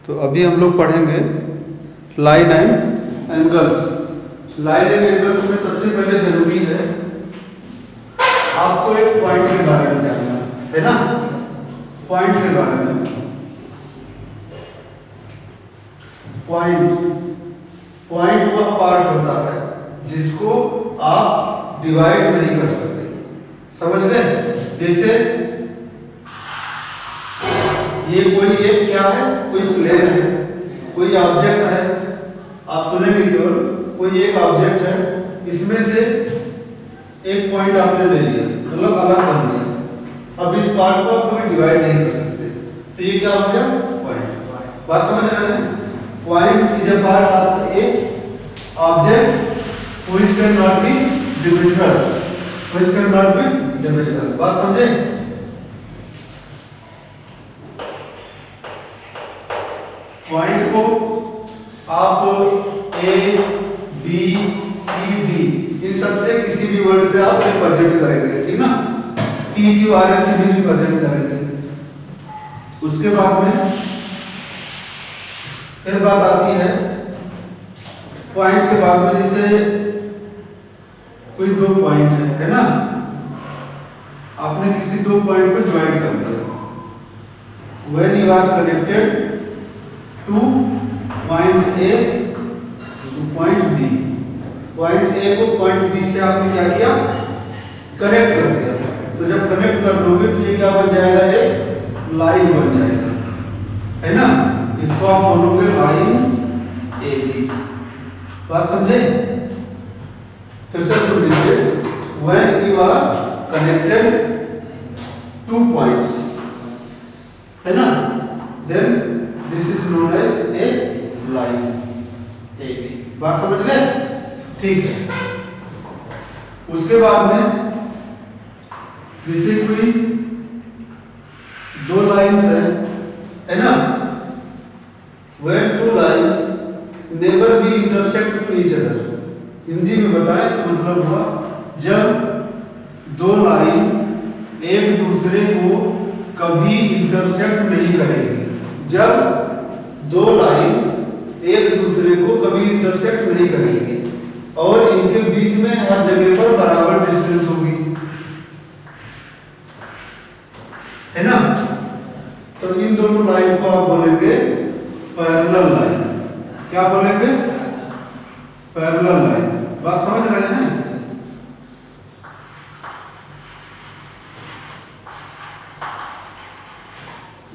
तो अभी हम लोग पढ़ेंगे line and angles. Line and angles में सबसे पहले जरूरी है आपको एक पॉइंट के बारे में जानना है ना। पॉइंट के बारे में, पॉइंट वह पार्ट होता है जिसको आप डिवाइड नहीं कर सकते, समझ गए। जैसे ये कोई एक क्या है, कोई प्लेन है, कोई ऑब्जेक्ट है, आप सुनेंगे केवल कोई एक ऑब्जेक्ट है, इसमें से एक पॉइंट आपने ले लिया, मतलब अलग कर लिया। अब इस पार्ट को आप कभी डिवाइड नहीं कर सकते, तो ये क्या हो गया, पॉइंट। बात समझ रहे हैं। Point is a part of A object which can not be divisible, which can not be divisible. बात समझे। पॉइंट को आप ए बी सी डी इन सबसे किसी भी वर्ड से आप रिप्रेजेंट करेंगे, ठीक ना। पी क्यू आर एस से भी रिप्रेजेंट करेंगे। उसके बाद में फिर बात आती है पॉइंट के बाद में, जैसे कोई दो पॉइंट है ना, आपने किसी दो पॉइंट को ज्वाइन कर दिया। When you are connected to point A to point B, point A को पॉइंट बी से आपने क्या किया, कनेक्ट कर दिया। तो जब कनेक्ट कर दोगे तो ये क्या बन जाएगा, एक लाइन बन जाएगा, है ना। इसको आप बोलोगे लाइन ए बी। बात समझे। फिर से सुन लीजिए। When you are connected to points, है ना, then this is known as a line A B. बात समझ गए, ठीक है। उसके बाद में जैसे कोई दो लाइंस है ना, when two lines never be intersect to each other, Hindi में बताएं तो मतलब हुआ जब दो लाइन एक दूसरे को कभी इंटरसेक्ट नहीं करेगी। जब दो लाइन एक दूसरे को कभी इंटरसेक्ट नहीं करेगी और इनके बीच में हर जगह पर बराबर डिस्टेंस होगी, है ना। तो इन दोनों लाइन को आप बोलेंगे पैरेलल लाइन। क्या बोलेंगे, पैरेलल लाइन। बात समझ रहे हैं।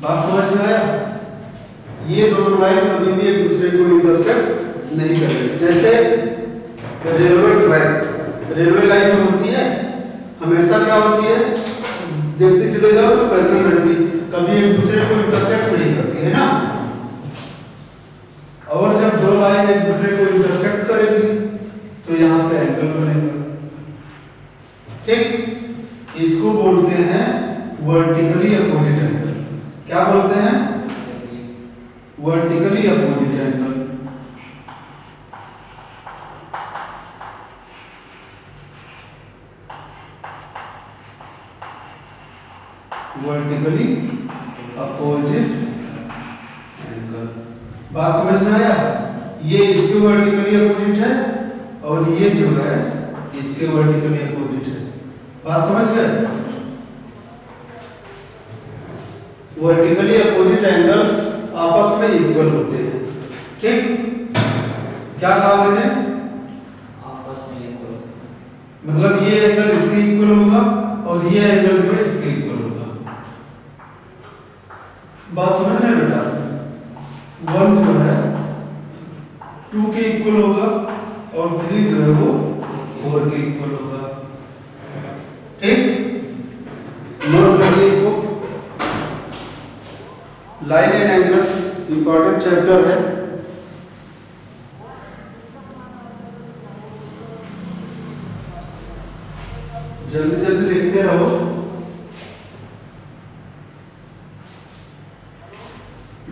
बात समझ में आया। ये दोनों लाइन कभी भी एक दूसरे को इंटरसेक्ट नहीं करेंगे। जैसे रेलवे ट्रैक, रेलवे लाइन जो होती है हमेशा क्या होती है, देखते चले जाओ तो पैरेलल रहती, कभी एक दूसरे को इंटरसेक्ट नहीं करती, है ना। और जब दो लाइन एक दूसरे को इंटरसेक्ट करेगी तो यहाँ पे एंगल बनेगा, ठीक। इसको बोलते हैं वर्टिकली अपोजिट एंगल। क्या बोलते हैं, vertically opposite angle. Vertically opposite angle. बात समझ में आया। ये इसके वर्टिकली अपोजिट है और ये जो है इसके वर्टिकली अपोजिट है। बात समझ गए। वर्टिकली अपोजिट एंगल्स आपस में इक्वल होते हैं, ठीक। क्या कहा मैंने, आपस में इक्वल, मतलब ये एंगल इसके इक्वल होगा और ये एंगल जो है इसके इक्वल होगा। बात समझ रहे बेटा। वन जो है टू के इक्वल होगा और थ्री जो है वो फोर के इक्वल होगा, ठीक। नोट करिए इसको। Line and angles important chapter है। जल्दी जल्दी लिखते रहो।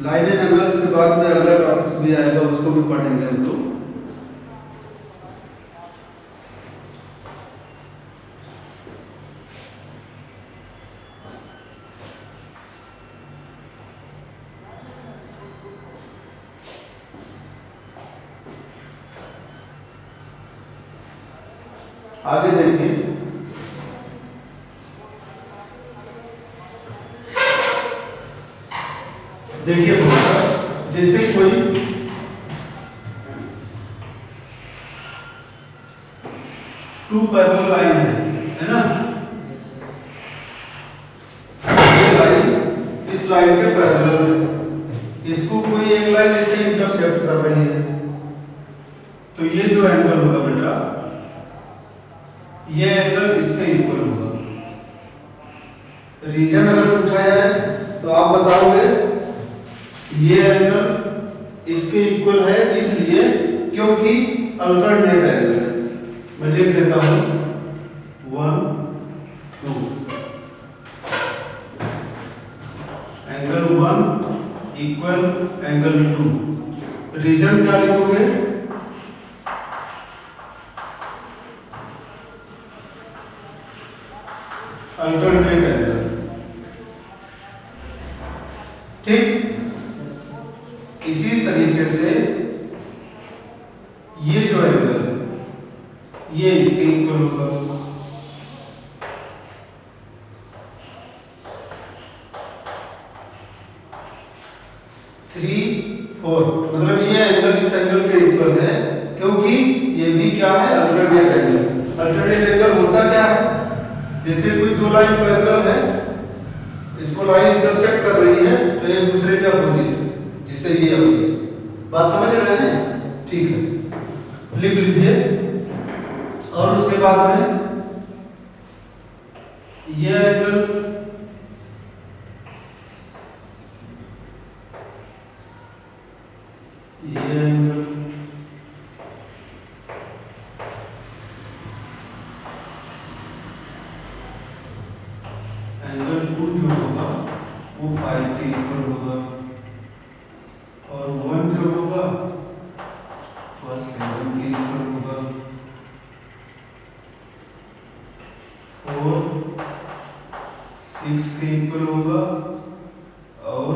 लाइन एंड एंगल्स के बाद में अगला टॉपिक भी आएगा, उसको भी पढ़ेंगे हम लोग। आगे देखिए, देखिए जैसे कोई टू पैरेलल लाइन है ना, ये लाइन इस लाइन के पैरेलल है, इसको कोई एक लाइन ऐसे इंटरसेक्ट कर रही है, तो ये जो एंगल होगा बेटा, ये एंगल इसके इक्वल होगा। रीजन अगर पूछा जाए तो आप बताओगे ये एंगल इसके इक्वल है, इसलिए क्योंकि अल्टरनेट एंगल है। मैं लिख देता हूं 1 2, एंगल 1 इक्वल एंगल 2। रीजन क्या लिखोगे, अल्टरनेट एंगल। ठीक, इसी तरीके से ये जो एंगल है ये इसके इक्वल होगा। थ्री फोर, मतलब ये एंगल इस एंगल के इक्वल है, क्योंकि ये भी क्या है, अल्टरनेट एंगल। अल्टरनेट एंगल होता क्या है, जैसे कोई दो लाइन पैरेलल है, इसको लाइन इंटरसेक्ट कर रही है, तो एक दूसरे के अपोजिट, जिससे ये होगी। बात समझ रहे हैं? ठीक है, लिख लीजिए। और उसके बाद में ये एंगल एंगल 2 जो होगा वो 5 के इक्वल होगा, और 1 जो होगा वह 7 के इक्वल होगा, और 6 के इक्वल होगा, और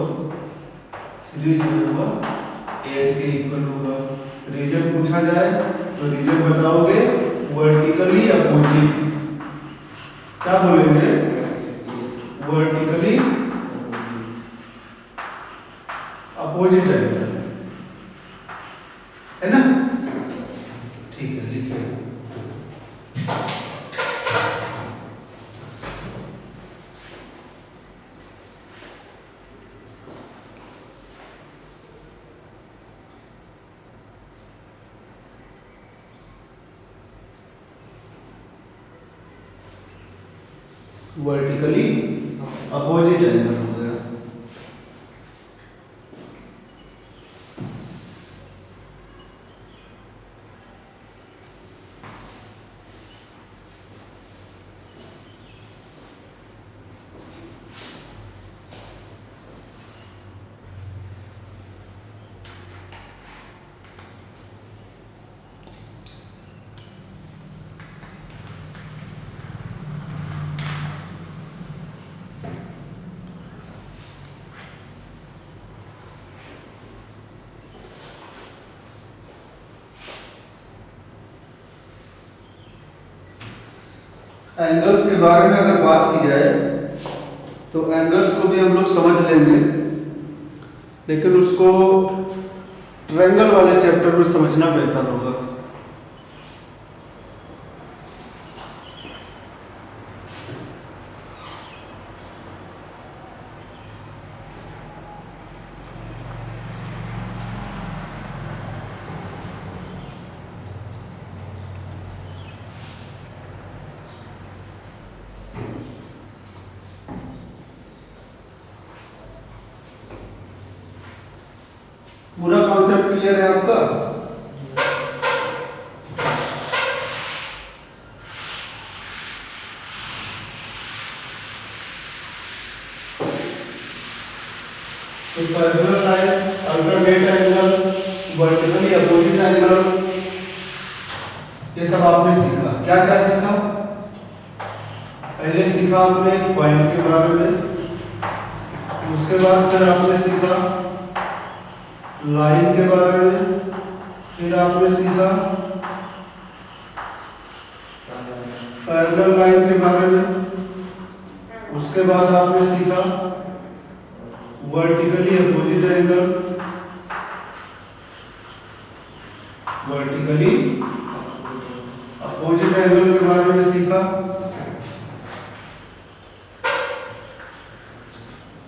3 जो होगा 8 के इक्वल होगा। रीजन पूछा जाए तो रीजन बताओगे वर्टिकली अपोजिट। क्या बोलेंगे, वर्टिकली अपोजिट एंगल है ना। ठीक है, लिखिए। वर्टिकली अपोजिट एंगल हो गया। एंगल्स के बारे में अगर बात की जाए तो एंगल्स को भी हम लोग समझ लेंगे, लेकिन उसको ट्रायंगल वाले चैप्टर में समझना बेहतर होगा। पूरा कॉन्सेप्ट क्लियर है आपका? तो parallel line, alternate angle, vertically opposite angle, ये सब आपने सीखा। क्या क्या सीखा? पहले सीखा आपने पॉइंट के बारे में, उसके बाद फिर आपने सीखा लाइन के बारे में, फिर आपने सीखा पैरेलल लाइन के बारे में। उसके बाद आपने सीखा vertically opposite angle, vertically opposite angle के बारे में सीखा।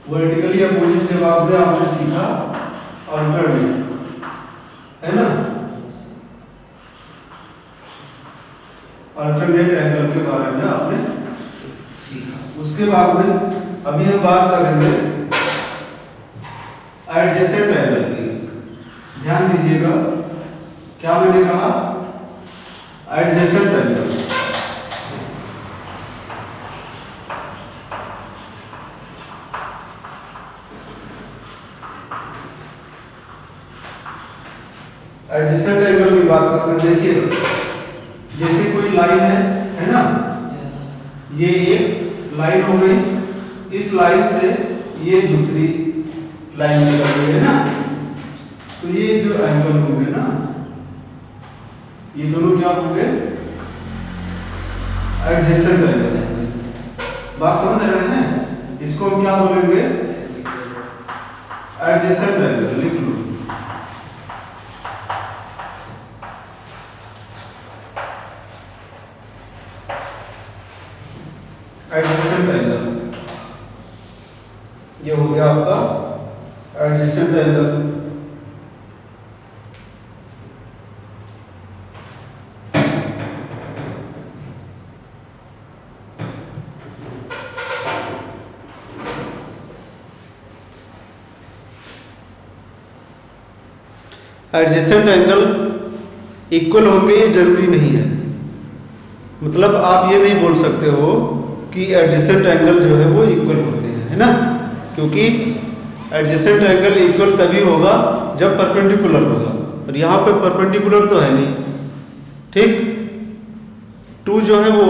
वर्टिकली अपोजिट के बाद में आपने सीखा अल्टरनेट, है ना, अल्टरनेट एंगल के बारे में आपने सीखा। उसके बाद में अभी हम बात करेंगे एडजेसेंट एंगल की। ध्यान दीजिएगा, क्या मैंने कहा, एडजेसेंट एंगल। एडजेसेंट एंगल की बात करते हैं। देखिए, जैसे कोई लाइन है ना, ये एक लाइन हो गई, इस लाइन से ये दूसरी लाइन निकल गई है ना, तो ये जो एंगल होंगे ना, ये दोनों क्या होंगे, एडजेसेंट एंगल। बात समझ रहे हैं? इसको हम क्या बोलेंगे, एडजेसेंट एंगल। लिख लो, एडजेसेंट एंगल। ये हो गया आपका adjacent angle. Adjacent angle equal होंगे ये जरूरी नहीं है, मतलब आप ये नहीं बोल सकते हो कि एडजेसेंट एंगल जो है वो इक्वल होते हैं, है ना, क्योंकि एडजेसेंट एंगल इक्वल तभी होगा जब परपेंडिकुलर होगा, और यहाँ पे परपेंडिकुलर तो है नहीं, ठीक। 2 जो है वो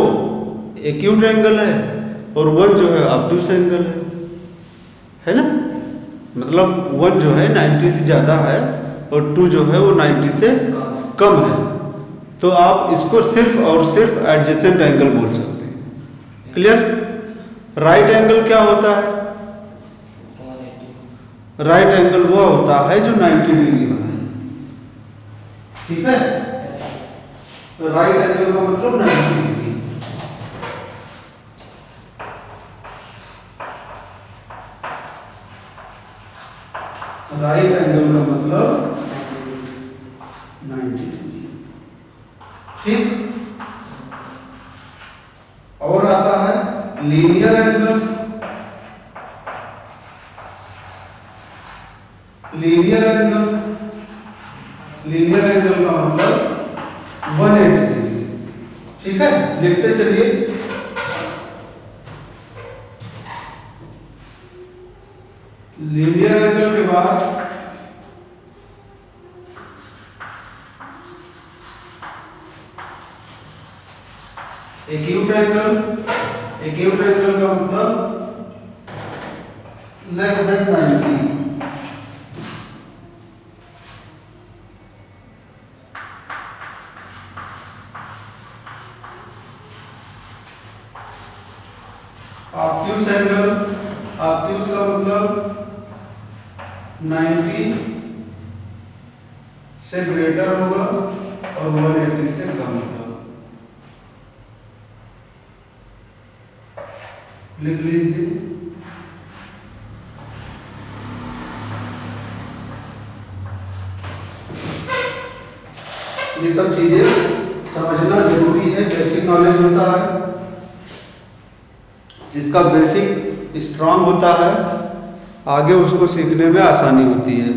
एक्यूट एंगल है और 1 जो है ऑब्टूस एंगल है ना, मतलब 1 जो है 90 से ज़्यादा है और 2 जो है वो 90 से कम है, तो आप इसको सिर्फ और सिर्फ एडजेसेंट एंगल बोल सकते हैं। क्लियर? राइट एंगल क्या होता है? राइट एंगल वो होता है जो 90 डिग्री बनाए, ठीक है। तो राइट एंगल का मतलब 90 डिग्री। राइट एंगल का मतलब 90 डिग्री, ठीक। और आता है linear angle. Linear angle, linear angle का मतलब 180 डिग्री, ठीक है। लिखते चलिए, लीनियर एंगल के बाद एक्यूट एंगल। एक्यूट एंगल का मतलब less than 90। Obtuse angle, obtuse का मतलब 90 से ग्रेटर होगा और 180 से कम होगा। लिख लीजिए। ये सब चीजें समझना जरूरी है, बेसिक नॉलेज होता है। जिसका बेसिक स्ट्रांग होता है आगे उसको सीखने में आसानी होती है।